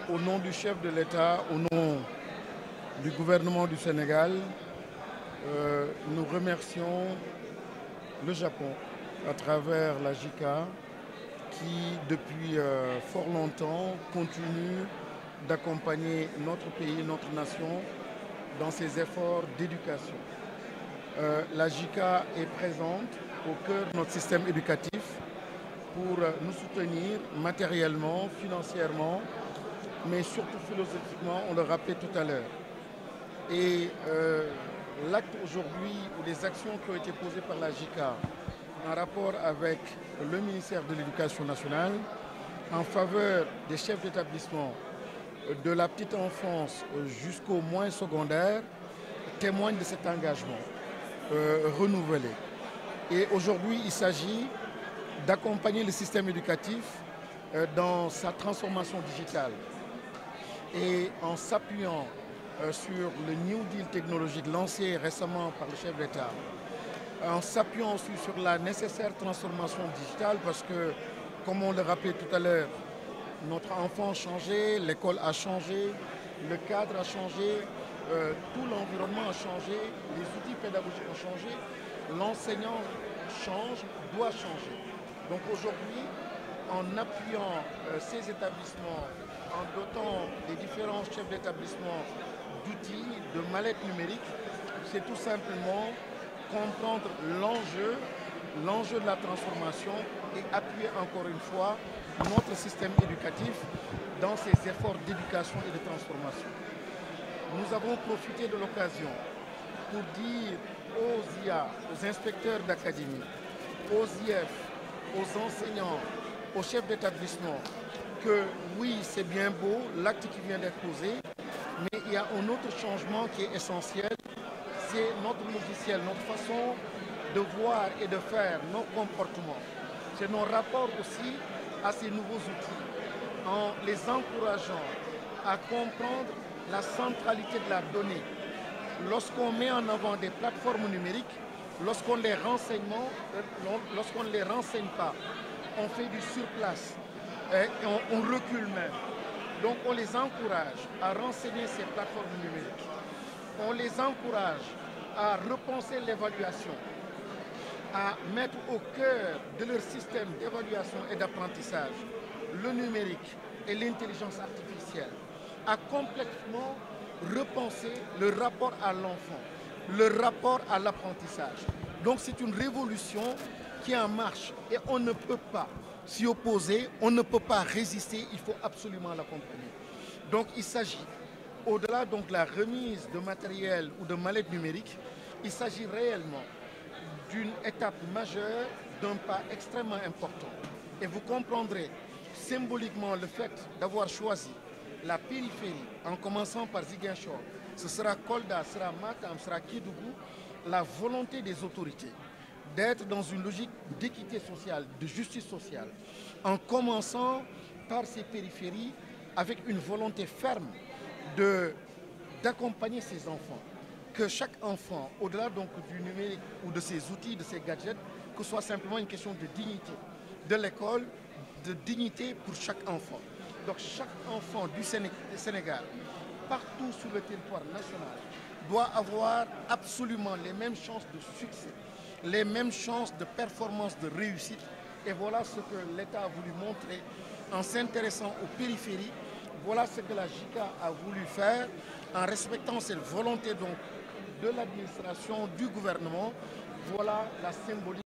Au nom du chef de l'État, au nom du gouvernement du Sénégal, nous remercions le Japon à travers la JICA qui, depuis fort longtemps, continue d'accompagner notre pays, notre nation dans ses efforts d'éducation. La JICA est présente au cœur de notre système éducatif pour nous soutenir matériellement, financièrement, mais surtout philosophiquement, on le rappelait tout à l'heure. Et l'acte aujourd'hui ou les actions qui ont été posées par la JICA en rapport avec le ministère de l'Éducation nationale en faveur des chefs d'établissement de la petite enfance jusqu'au moins secondaire témoigne de cet engagement renouvelé. Et aujourd'hui, il s'agit d'accompagner le système éducatif dans sa transformation digitale et en s'appuyant sur le New Deal technologique lancé récemment par le chef d'État, en s'appuyant aussi sur la nécessaire transformation digitale parce que, comme on le rappelait tout à l'heure, notre enfant a changé, l'école a changé, le cadre a changé, tout l'environnement a changé, les outils pédagogiques ont changé, l'enseignant change, doit changer. Donc aujourd'hui, en appuyant ces établissements, en dotant les différents chefs d'établissement d'outils, de mallettes numériques, c'est tout simplement comprendre l'enjeu de la transformation et appuyer encore une fois notre système éducatif dans ses efforts d'éducation et de transformation. Nous avons profité de l'occasion pour dire aux IA, aux inspecteurs d'académie, aux IF, aux enseignants, aux chefs d'établissement que oui, c'est bien beau, l'acte qui vient d'être posé, mais il y a un autre changement qui est essentiel, c'est notre logiciel, notre façon de voir et de faire, nos comportements. C'est nos rapports aussi à ces nouveaux outils, en les encourageant à comprendre la centralité de la donnée. Lorsqu'on met en avant des plateformes numériques, lorsqu'on ne les renseigne pas, on fait du surplace, et on recule même. Donc on les encourage à renseigner ces plateformes numériques. On les encourage à repenser l'évaluation, à mettre au cœur de leur système d'évaluation et d'apprentissage le numérique et l'intelligence artificielle, à complètement repenser le rapport à l'enfant, le rapport à l'apprentissage. Donc c'est une révolution qui est en marche et on ne peut pas s'y opposer, on ne peut pas résister, il faut absolument l'accompagner. Donc il s'agit, au-delà donc de la remise de matériel ou de mallettes numériques, il s'agit réellement d'une étape majeure, d'un pas extrêmement important. Et vous comprendrez symboliquement le fait d'avoir choisi la périphérie, en commençant par Ziguinchor, ce sera Kolda, ce sera Matam, ce sera Kédougou, la volonté des autorités d'être dans une logique d'équité sociale, de justice sociale, en commençant par ces périphéries avec une volonté ferme d'accompagner ces enfants. Que chaque enfant, au-delà donc du numérique ou de ses outils, de ses gadgets, que ce soit simplement une question de dignité de l'école, de dignité pour chaque enfant. Donc chaque enfant du Sénégal, partout sur le territoire national, doit avoir absolument les mêmes chances de succès, les mêmes chances de performance, de réussite. Et voilà ce que l'État a voulu montrer en s'intéressant aux périphéries. Voilà ce que la JICA a voulu faire en respectant cette volonté donc de l'administration, du gouvernement. Voilà la symbolique.